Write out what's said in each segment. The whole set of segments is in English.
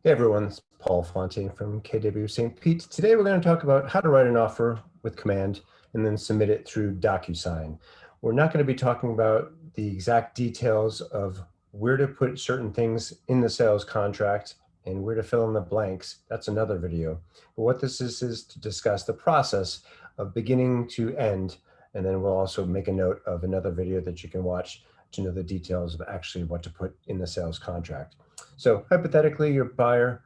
Hey everyone, it's Paul Fontaine from KW St. Pete. Today we're going to talk about how to write an offer with command and then submit it through DocuSign. We're not going to be talking about the exact details of where to put certain things in the sales contract and where to fill in the blanks. That's another video. But what this is to discuss the process of beginning to end, and then we'll also make a note of another video that you can watch to know the details of actually what to put in the sales contract. So hypothetically, your buyer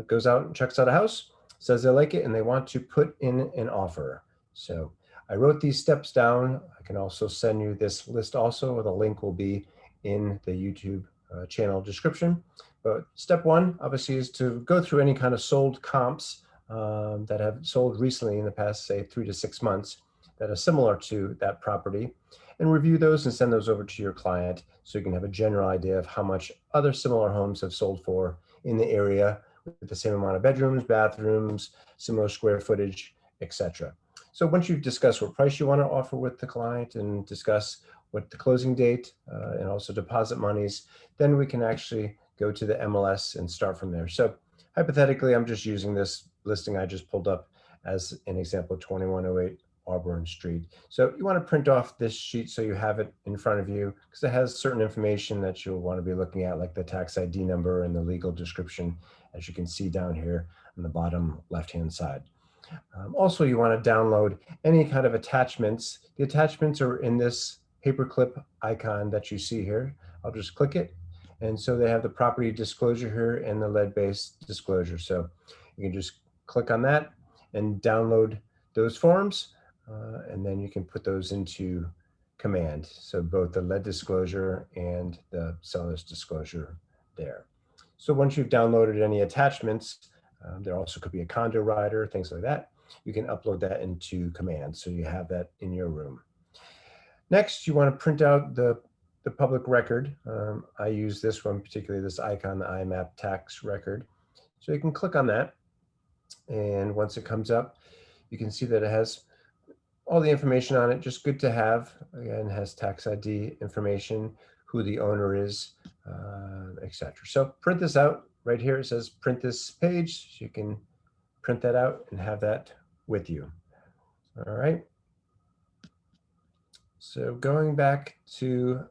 goes out and checks out a house, says they like it, and they want to put in an offer. So I wrote these steps down. I can also send you this list also. The link will be in the YouTube channel description. But step one, obviously, is to go through any kind of sold comps that have sold recently in the past, say, 3 to 6 months that are similar to that property, and review those and send those over to your client so you can have a general idea of how much other similar homes have sold for in the area with the same amount of bedrooms, bathrooms, similar square footage, etc. So once you've discussed what price you want to offer with the client and discuss what the closing date and also deposit monies, then we can actually go to the MLS and start from there. So hypothetically, I'm just using this listing I just pulled up as an example, 2108 Auburn Street. So you want to print off this sheet so you have it in front of you because it has certain information that you'll want to be looking at, like the tax ID number and the legal description, as you can see down here on the bottom left-hand side. Also, you want to download any kind of attachments. The attachments are in this paperclip icon that you see here. I'll just click it. And so they have the property disclosure here and the lead-based disclosure. So you can just click on that and download those forms. And then you can put those into command. So both the lead disclosure and the seller's disclosure there. So once you've downloaded any attachments, there also could be a condo rider, things like that. You can upload that into command. So you have that in your room. Next, you want to print out the public record. I use this one, particularly this icon, the IMAP tax record. So you can click on that. And once it comes up, you can see that it has all the information on it, just good to have. Again, has tax ID information, who the owner is, etc. So print this out. Right here it says print this page. So you can print that out and have that with you. All right. So going back to,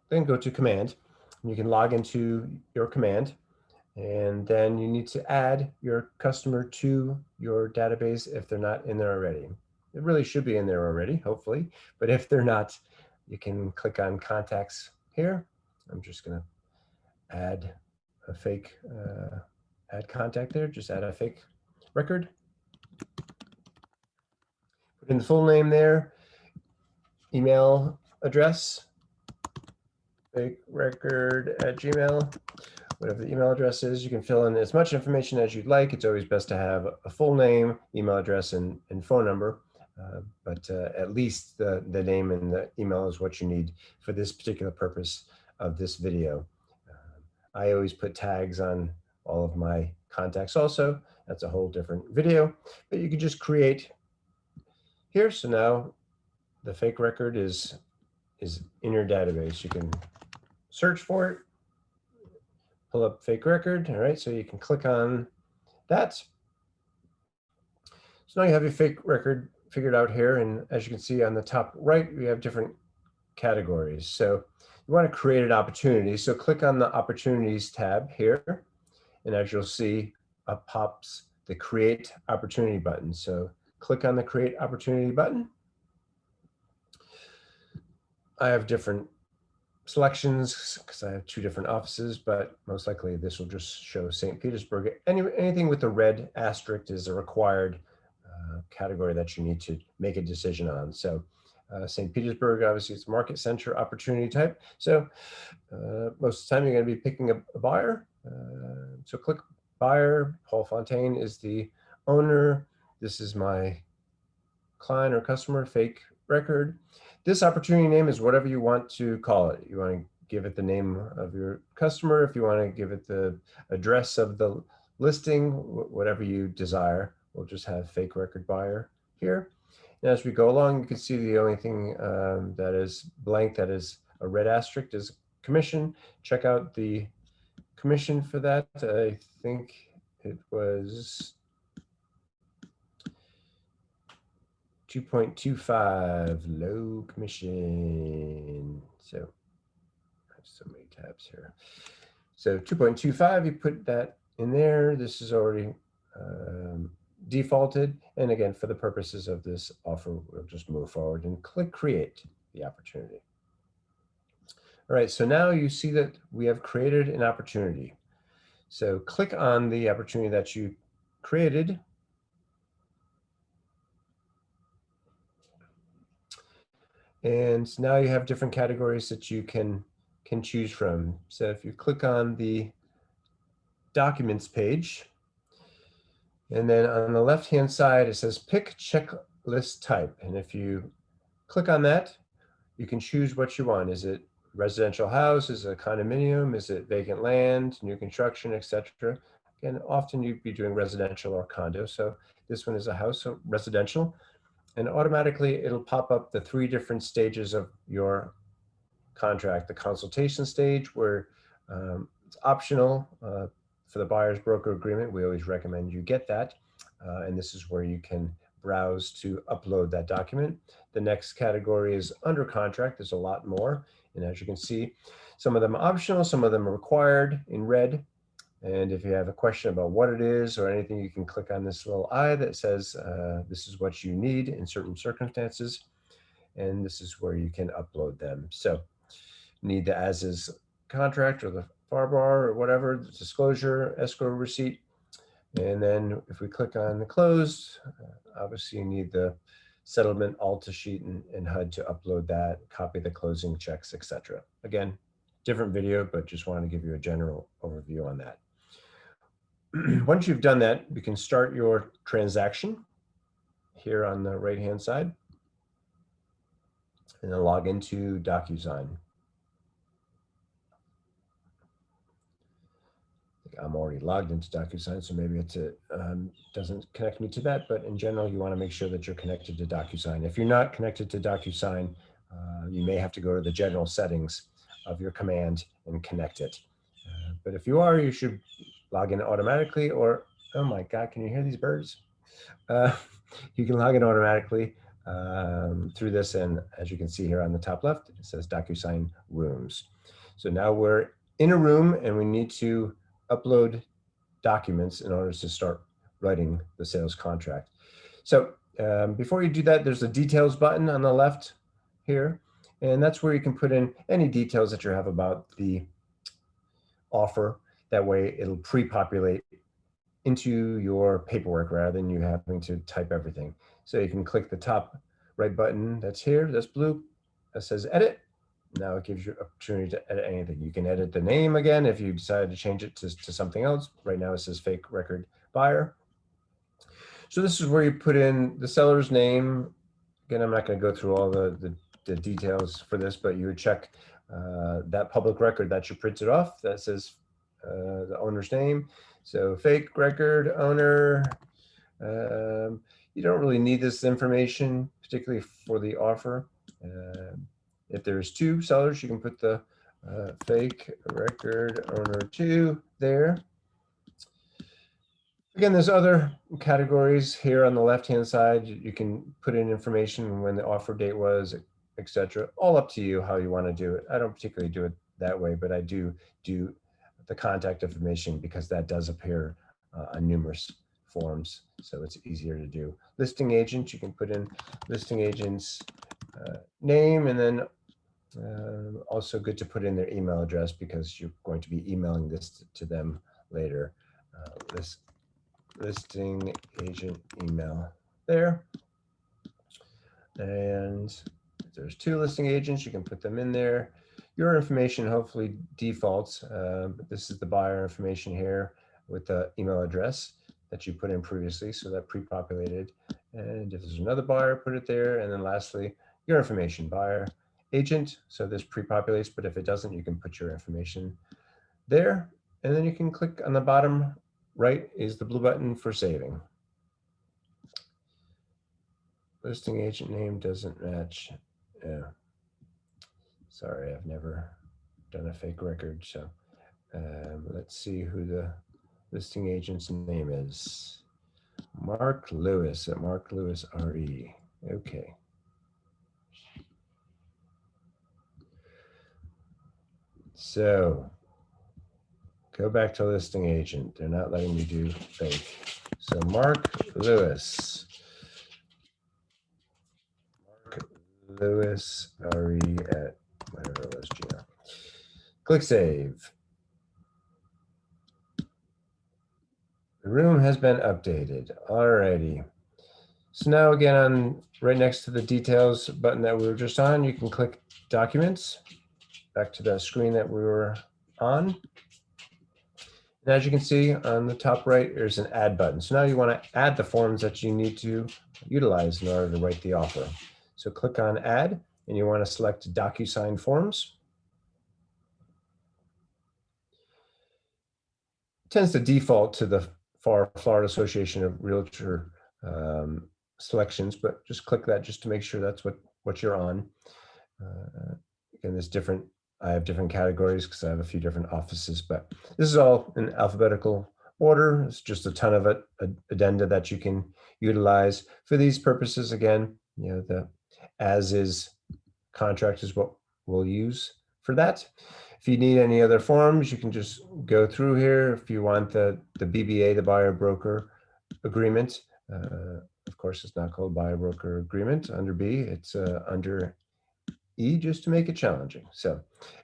then go to command. You can log into your command. And then you need to add your customer to your database if they're not in there already. It really should be in there already, hopefully. But if they're not, you can click on contacts here. I'm just going to add a fake, add contact there. Just add a fake record. Put in the full name there, email address, fake record at Gmail. Whatever the email address is, you can fill in as much information as you'd like. It's always best to have a full name, email address, and phone number. But at least the name and the email is what you need for this particular purpose of this video. I always put tags on all of my contacts also. That's a whole different video. But you can just create here. So now the fake record is in your database. You can search for it. Pull up fake record, all right, so you can click on that. So now you have your fake record figured out here, and as you can see on the top right, we have different categories. So you want to create an opportunity, so click on the Opportunities tab here, and as you'll see, up pops the Create Opportunity button. So click on the Create Opportunity button. I have different selections because I have 2 different offices, but most likely this will just show St. Petersburg. Anything with the red asterisk is a required category that you need to make a decision on. So St. Petersburg, obviously it's market center opportunity type. So most of the time you're going to be picking a buyer. So click buyer. Paul Fontaine is the owner. This is my client or customer, fake record. This opportunity name is whatever you want to call it. You want to give it the name of your customer. If you want to give it the address of the listing, whatever you desire. We'll just have fake record buyer here. And as we go along, you can see the only thing that is blank, that is a red asterisk, is commission. Check out the commission for that. I think it was 2.25 low commission. So I have so many tabs here. So 2.25, you put that in there. This is already defaulted. And again, for the purposes of this offer, we'll just move forward and click create the opportunity. All right, so now you see that we have created an opportunity. So click on the opportunity that you created. And now you have different categories that you can choose from. So if you click on the documents page, and then on the left-hand side, it says pick checklist type. And if you click on that, you can choose what you want. Is it residential house? Is it a condominium? Is it vacant land, new construction, etc.? Again, often you'd be doing residential or condo. So this one is a house, so residential. And automatically it'll pop up the 3 different stages of your contract. The consultation stage, where it's optional for the buyer's broker agreement. We always recommend you get that. And this is where you can browse to upload that document. The next category is under contract. There's a lot more. And as you can see, some of them are optional, some of them are required in red. And if you have a question about what it is or anything, you can click on this little eye that says this is what you need in certain circumstances. And this is where you can upload them. So need the as-is contract or the FAR bar or whatever, the disclosure, escrow receipt. And then if we click on the close, obviously you need the settlement ALTA sheet and HUD to upload that, copy the closing checks, etc. Again, different video, but just wanted to give you a general overview on that. Once you've done that, you can start your transaction here on the right-hand side and then log into DocuSign. I'm already logged into DocuSign, so maybe it doesn't connect me to that, but in general, you want to make sure that you're connected to DocuSign. If you're not connected to DocuSign, you may have to go to the general settings of your command and connect it. But if you are, you should log in automatically, or, oh my God, can you hear these birds? You can log in automatically through this, and as you can see here on the top left, it says DocuSign Rooms. So now we're in a room and we need to upload documents in order to start writing the sales contract. So before you do that, there's a details button on the left here, and that's where you can put in any details that you have about the offer. That way it'll pre-populate into your paperwork rather than you having to type everything. So you can click the top right button that's here, that's blue, that says edit. Now it gives you opportunity to edit anything. You can edit the name again if you decide to change it to something else. Right now it says fake record buyer. So this is where you put in the seller's name. Again, I'm not going to go through all the details for this, but you would check that public record that you printed off that says the owner's name. So fake record owner. You don't really need this information, particularly for the offer. If there's 2 sellers, you can put the fake record owner 2 there. Again, there's other categories here on the left-hand side. You can put in information when the offer date was, etc. All up to you how you want to do it. I don't particularly do it that way, but I do the contact information because that does appear on numerous forms, so it's easier to do. Listing agent, you can put in listing agent's name, and then also good to put in their email address because you're going to be emailing this to them later. This listing agent email there. And there's 2 listing agents, you can put them in there. Your information hopefully defaults, but this is the buyer information here with the email address that you put in previously, so that pre-populated. And if there's another buyer, put it there. And then lastly, your information, buyer, agent. So this pre-populates, but if it doesn't, you can put your information there. And then you can click on the bottom right is the blue button for saving. Listing agent name doesn't match. Yeah. Sorry, I've never done a fake record. So let's see who the listing agent's name is. Mark Lewis at Mark Lewis RE. Okay. So go back to listing agent. They're not letting me do fake. So Mark Lewis. Mark Lewis RE at whatever it was, Gmail. Click save. The room has been updated. Alrighty. So now again, on right next to the details button that we were just on, you can click documents, back to the screen that we were on. And as you can see on the top right, there's an add button. So now you want to add the forms that you need to utilize in order to write the offer. So click on add, and you want to select DocuSign forms. It tends to default to the Florida Association of Realtor selections, but just click that just to make sure that's what you're on. Again, there's different, I have different categories because I have a few different offices, but this is all in alphabetical order. It's just a ton of addenda that you can utilize for these purposes. Again, you know, the as is contract is what we'll use for that. If you need any other forms, you can just go through here. If you want the BBA, the buyer broker agreement, of course, it's not called buyer broker agreement under B, it's under E, just to make it challenging. So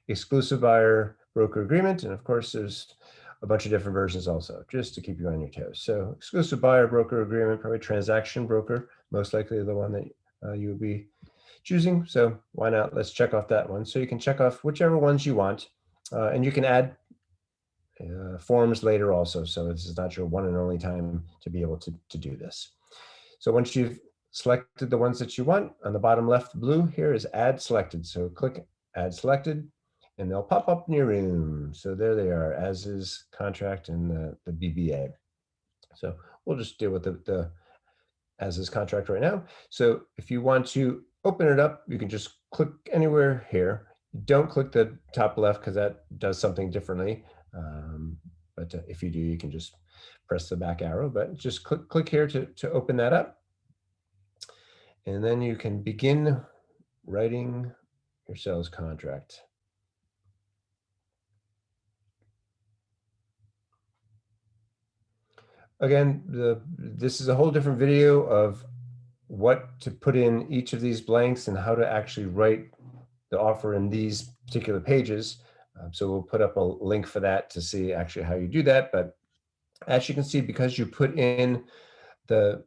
exclusive buyer broker agreement. And of course, there's a bunch of different versions also, just to keep you on your toes. So exclusive buyer broker agreement, probably transaction broker, most likely the one that you would be choosing. So why not? Let's check off that one. So you can check off whichever ones you want, and you can add forms later also. So this is not your one and only time to be able to do this. So once you've selected the ones that you want, on the bottom left blue here is add selected. So click add selected and they'll pop up in your room. So there they are, as is contract and the BBA. So we'll just deal with the as is contract right now. So if you want to open it up, you can just click anywhere here. Don't click the top left because that does something differently. But if you do, you can just press the back arrow, but just click here to open that up. And then you can begin writing your sales contract. Again, this is a whole different video of what to put in each of these blanks and how to actually write the offer in these particular pages. So we'll put up a link for that to see actually how you do that. But as you can see, because you put in the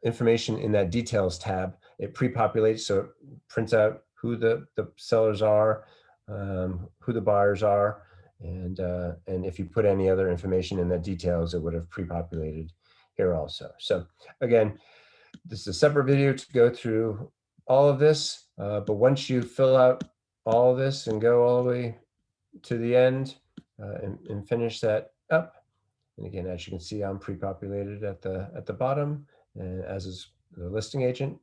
information in that details tab, it pre-populates, so it prints out who the sellers are, who the buyers are, and if you put any other information in the details, it would have pre-populated here also. So again, this is a separate video to go through all of this, but once you fill out all of this and go all the way to the end and finish that up, and again, as you can see, I'm pre-populated at the bottom, and as is the listing agent.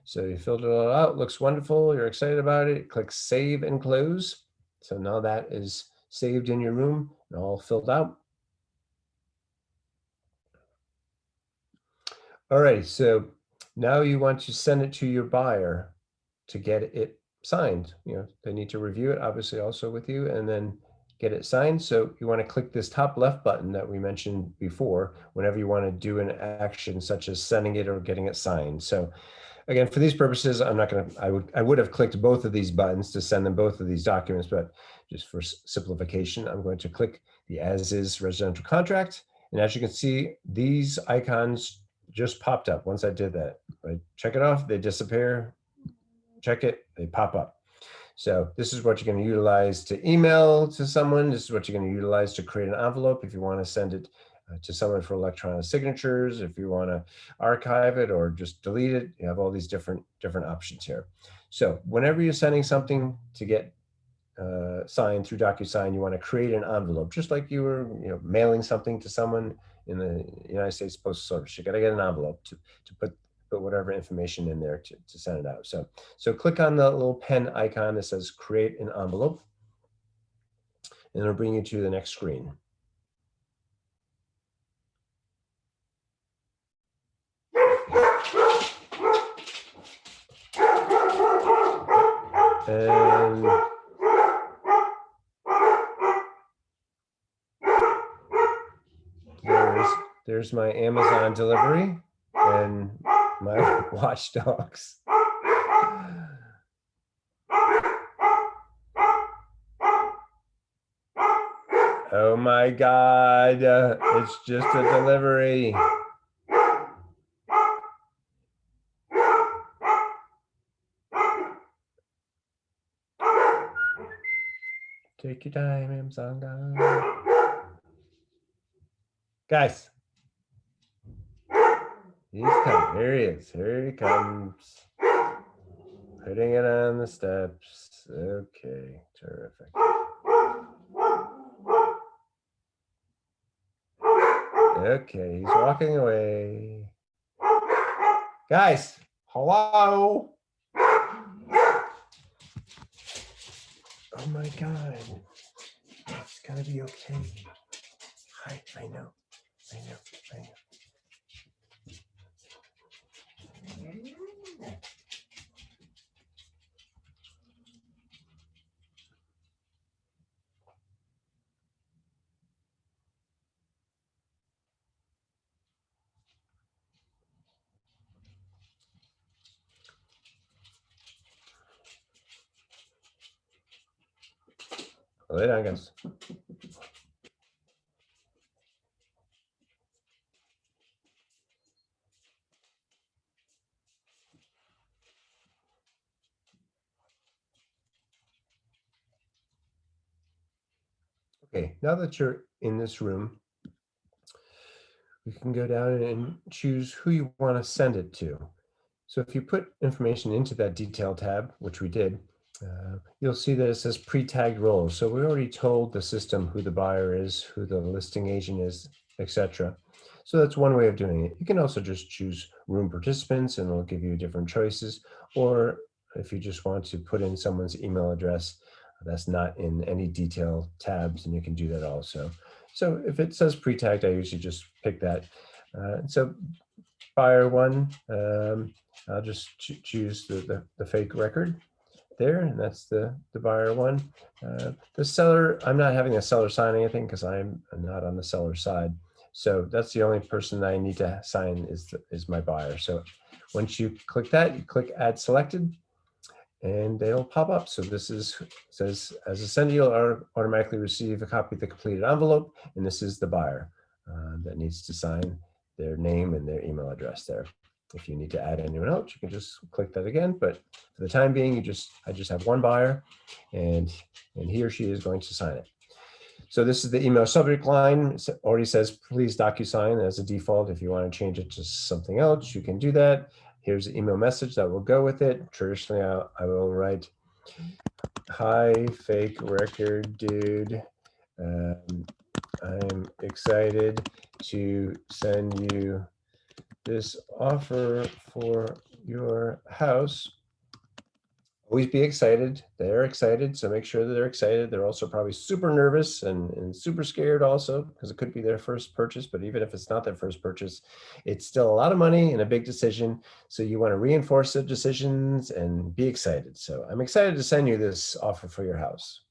So you filled it all out, looks wonderful, you're excited about it, click save and close. So now that is saved in your room and all filled out. All right, so now you want to send it to your buyer to get it signed. You know, they need to review it, obviously, also with you, and then get it signed. So you want to click this top left button that we mentioned before whenever you want to do an action such as sending it or getting it signed. So again, for these purposes, I'm not going to, I would have clicked both of these buttons to send them both of these documents, but just for simplification, I'm going to click the as is residential contract. And as you can see, these icons just popped up once I did that. I check it off, they disappear, check it, they pop up. So this is what you're going to utilize to email to someone. This is what you're going to utilize to create an envelope if you want to send it to someone for electronic signatures, if you want to archive it or just delete it. You have all these different options here. So whenever you're sending something to get signed through DocuSign, you want to create an envelope, just like you were mailing something to someone in the United States Postal Service. You got to get an envelope to put whatever information in there to send it out. So click on the little pen icon that says create an envelope, and it'll bring you to the next screen. And there's my Amazon delivery and my watchdogs. Oh my God, it's just a delivery. Take your time, Amazon guys. He's coming. Here he is. Here he comes. Putting it on the steps. Okay, terrific. Okay, he's walking away. Guys, hello. Oh my God. It's gonna be okay. I know. Lay down, guys. Okay, now that you're in this room, you can go down and choose who you want to send it to. So if you put information into that detail tab, which we did, you'll see that it says pre-tagged roles. So we already told the system who the buyer is, who the listing agent is, etc. So that's one way of doing it. You can also just choose room participants and it'll give you different choices. Or if you just want to put in someone's email address that's not in any detail tabs, and you can do that also. So if it says pre-tagged, I usually just pick that. So buyer one, I'll just choose the fake record there, and that's the buyer one. The seller, I'm not having a seller sign anything because I'm not on the seller side. So that's the only person that I need to sign is my buyer. So once you click that, you click add selected, and they'll pop up. So this says, as a sender, you'll automatically receive a copy of the completed envelope, and this is the buyer that needs to sign their name and their email address there. If you need to add anyone else, you can just click that again. But for the time being, I just have one buyer, and he or she is going to sign it. So this is the email subject line. It already says, please DocuSign as a default. If you want to change it to something else, you can do that. Here's the email message that will go with it. Traditionally, I will write, hi, fake record dude. I'm excited to send you this offer for your house. Always be excited. They're excited, so make sure that they're excited. They're also probably super nervous and super scared also, because it could be their first purchase. But even if it's not their first purchase, it's still a lot of money and a big decision. So you want to reinforce the decisions and be excited. So I'm excited to send you this offer for your house.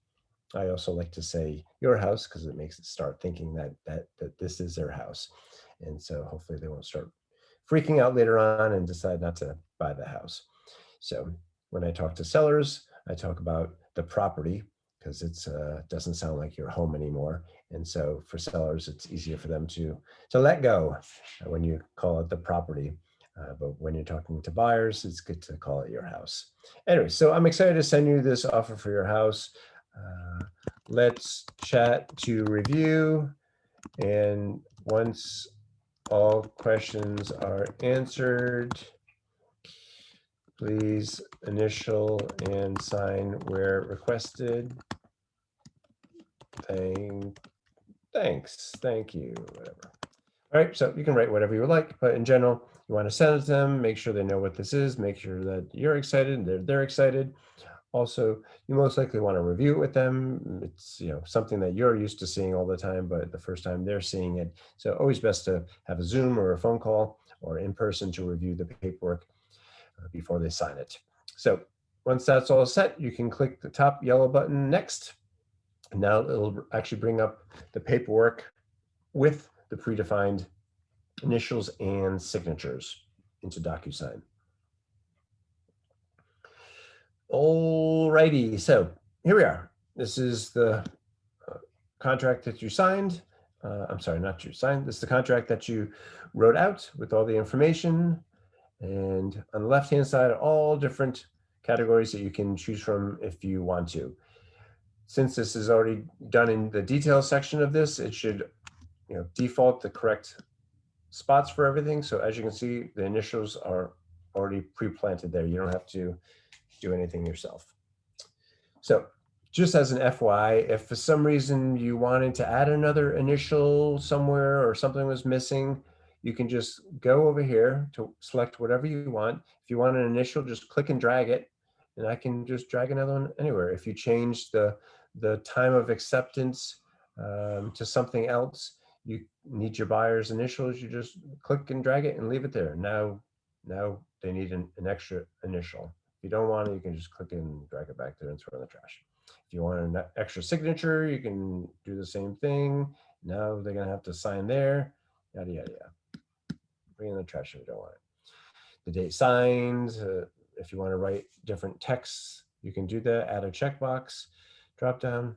I also like to say your house because it makes it start thinking that this is their house. And so hopefully they won't start freaking out later on and decide not to buy the house. So when I talk to sellers, I talk about the property because it doesn't sound like your home anymore. And so for sellers, it's easier for them to let go when you call it the property. But when you're talking to buyers, it's good to call it your house. Anyway, so I'm excited to send you this offer for your house. Let's chat to review. And once all questions are answered, please initial and sign where requested. Thanks, thank you, whatever. All right, so you can write whatever you would like, but in general, you want to send it to them, make sure they know what this is, make sure that you're excited and they're excited. Also, you most likely want to review it with them. It's something that you're used to seeing all the time, but the first time they're seeing it. So always best to have a Zoom or a phone call or in person to review the paperwork before they sign it. So once that's all set, you can click the top yellow button next. Now it'll actually bring up the paperwork with the predefined initials and signatures into DocuSign. Alrighty, so here we are. This is the contract that you signed. I'm sorry, not you signed. This is the contract that you wrote out with all the information. And on the left-hand side are all different categories that you can choose from if you want to. Since this is already done in the details section of this, it should default the correct spots for everything. So as you can see, the initials are already pre-planted there. You don't have to do anything yourself. So just as an FYI, if for some reason you wanted to add another initial somewhere or something was missing, you can just go over here to select whatever you want. If you want an initial, just click and drag it, and I can just drag another one anywhere. If you change the time of acceptance to something else, you need your buyer's initials, you just click and drag it and leave it there. Now they need an extra initial. If you don't want it, you can just click and drag it back there and throw it in the trash. If you want an extra signature, you can do the same thing. Now they're gonna have to sign there, yada, yada, yada. Bring in the trash if you don't want it. The date signed, if you wanna write different texts, you can do that, add a checkbox, drop down,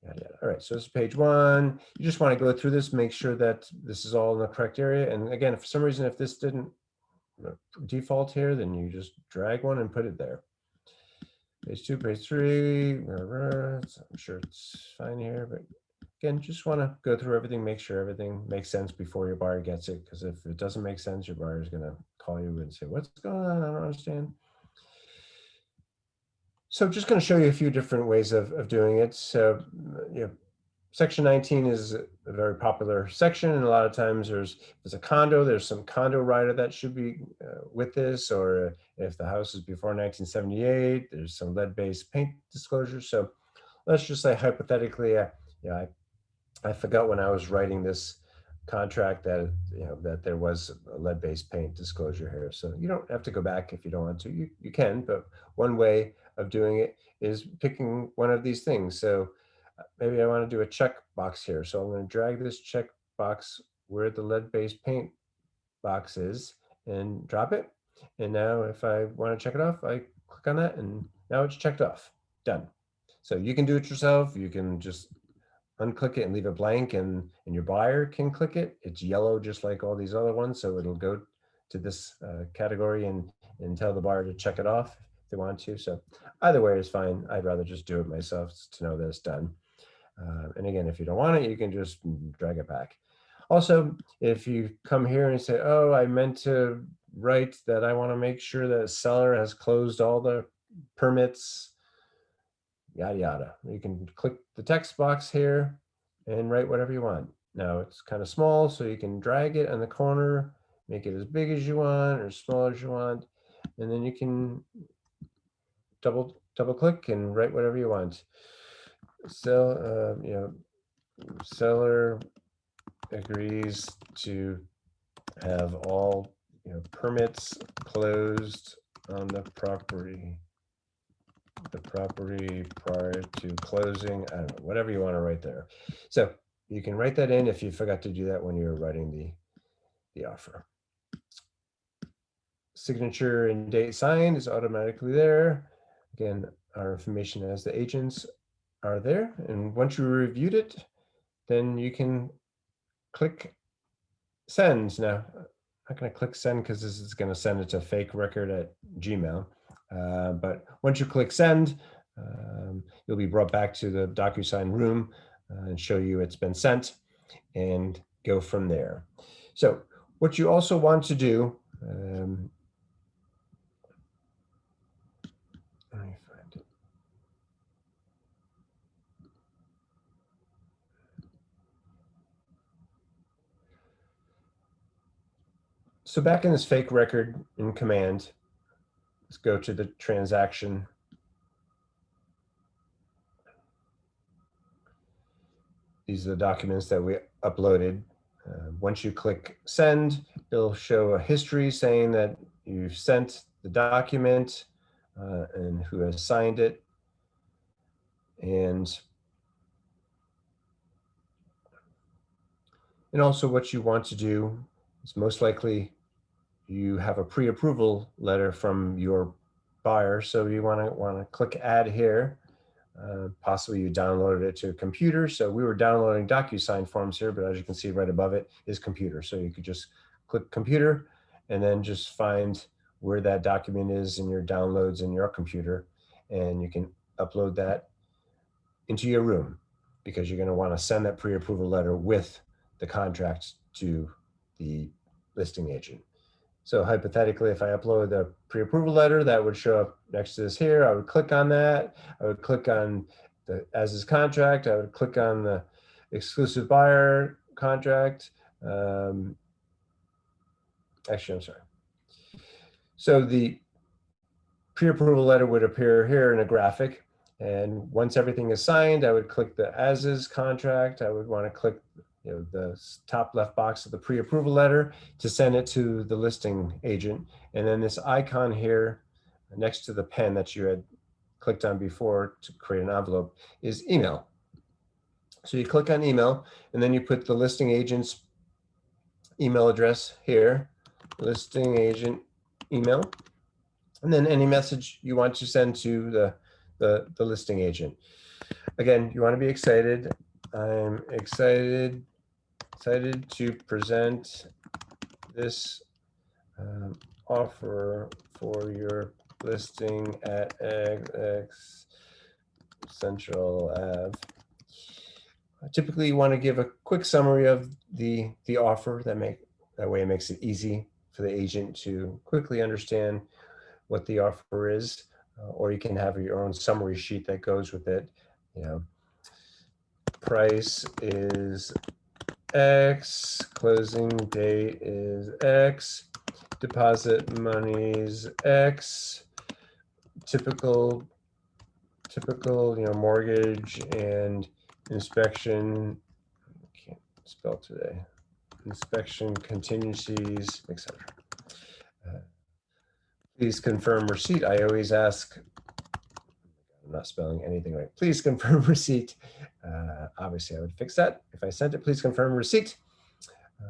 yada, yada. All right, so this is page one. You just wanna go through this, make sure that this is all in the correct area. And again, if for some reason, if this didn't default here, then you just drag one and put it there. Page two, page three, I'm sure it's fine here, but again, just want to go through everything, make sure everything makes sense before your buyer gets it, because if it doesn't make sense, your buyer is going to call you and say, what's going on? I don't understand. So just going to show you a few different ways of doing it. So, Section 19 is a very popular section, and a lot of times there's a condo, there's some condo rider that should be with this, or if the house is before 1978, there's some lead-based paint disclosure. So let's just say hypothetically, I forgot when I was writing this contract that that there was a lead-based paint disclosure here. So you don't have to go back if you don't want to. You can, but one way of doing it is picking one of these things. So maybe I want to do a check box here. So I'm going to drag this check box where the lead-based paint box is and drop it. And now if I want to check it off, I click on that and now it's checked off. Done. So you can do it yourself. You can just unclick it and leave it blank, and your buyer can click it. It's yellow just like all these other ones. So it'll go to this category and tell the buyer to check it off if they want to. So either way is fine. I'd rather just do it myself to know that it's done. And again, if you don't want it, you can just drag it back. Also, if you come here and say, oh, I meant to write that I want to make sure that the seller has closed all the permits, yada, yada. You can click the text box here and write whatever you want. Now it's kind of small, so you can drag it in the corner, make it as big as you want or small as you want. And then you can double click and write whatever you want. So, seller agrees to have all permits closed on the property prior to closing. I don't know, whatever you want to write there. So you can write that in if you forgot to do that when you're writing the offer. Signature and date signed is automatically there. Again, our information as the agents are there. And once you reviewed it, then you can click send. Now, not going to click send because this is going to send it to fake record at Gmail. But once you click send, you'll be brought back to the DocuSign room and show you it's been sent and go from there. So what you also want to do, let me find it. So back in this fake record in command, let's go to the transaction. These are the documents that we uploaded. Once you click send, it'll show a history saying that you've sent the document and who has signed it. And also what you want to do is most likely you have a pre-approval letter from your buyer. So you want to click add here. Possibly you downloaded it to a computer. So we were downloading DocuSign forms here, but as you can see right above it is computer. So you could just click computer and then just find where that document is in your downloads in your computer. And you can upload that into your room because you're going to want to send that pre-approval letter with the contract to the listing agent. So hypothetically, if I upload the pre-approval letter, that would show up next to this here. I would click on that. I would click on the as is contract. I would click on the exclusive buyer contract. Actually, I'm sorry. So the pre-approval letter would appear here in a graphic. And once everything is signed, I would click the as is contract. I would want to click the top left box of the pre-approval letter to send it to the listing agent. And then this icon here next to the pen that you had clicked on before to create an envelope is email. So you click on email and then you put the listing agent's email address here, listing agent email, and then any message you want to send to the listing agent. Again, you want to be excited. I'm excited to present this offer for your listing at X Central Ave. Typically, you want to give a quick summary of the offer. That way it makes it easy for the agent to quickly understand what the offer is, or you can have your own summary sheet that goes with it. Price is X, closing date is X, deposit monies X, typical mortgage and inspection, I can't spell today, inspection contingencies, etc. Please confirm receipt. I always ask, I'm not spelling anything right. Please confirm receipt. Obviously, I would fix that. If I sent it, please confirm receipt.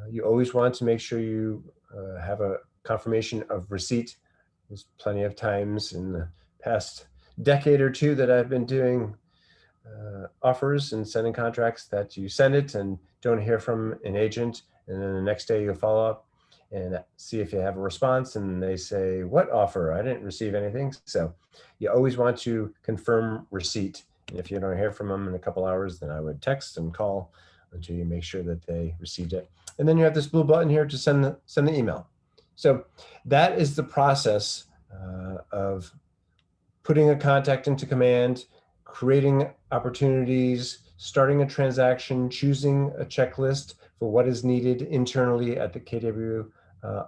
You always want to make sure you have a confirmation of receipt. There's plenty of times in the past decade or two that I've been doing offers and sending contracts that you send it and don't hear from an agent. And then the next day you'll follow up and see if you have a response, and they say, what offer? I didn't receive anything. So you always want to confirm receipt. And if you don't hear from them in a couple hours, then I would text and call until you make sure that they received it. And then you have this blue button here to send the email. So that is the process of putting a contact into command, creating opportunities, starting a transaction, choosing a checklist for what is needed internally at the KW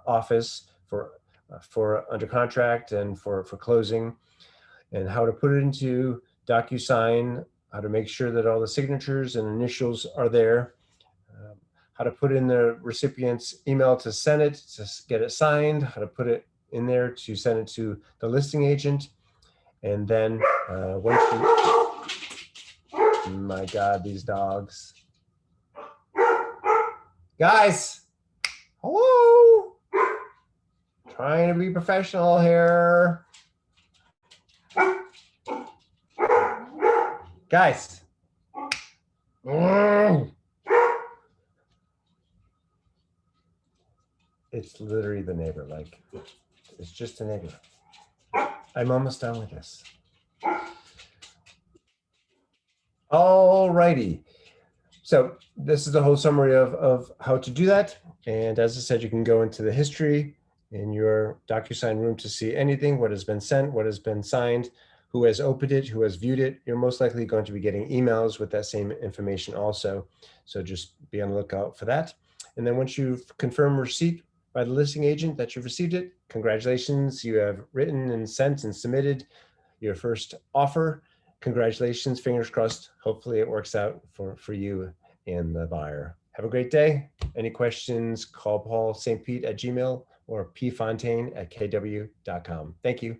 office for under contract and for closing, and how to put it into DocuSign, how to make sure that all the signatures and initials are there, how to put in the recipient's email to send it, to get it signed, how to put it in there to send it to the listing agent. And then once you, my God, these dogs. Guys, hello. Trying to be professional here. Guys. It's literally the neighbor. Like, it's just a neighbor. I'm almost done with this. All righty. So this is the whole summary of how to do that. And as I said, you can go into the history in your DocuSign room to see anything, what has been sent, what has been signed, who has opened it, who has viewed it. You're most likely going to be getting emails with that same information also. So just be on the lookout for that. And then once you've confirmed receipt by the listing agent that you've received it, congratulations, you have written and sent and submitted your first offer. Congratulations, fingers crossed. Hopefully it works out for you and the buyer. Have a great day. Any questions, call Paul St. Pete at Gmail or pfontaine@kw.com. Thank you.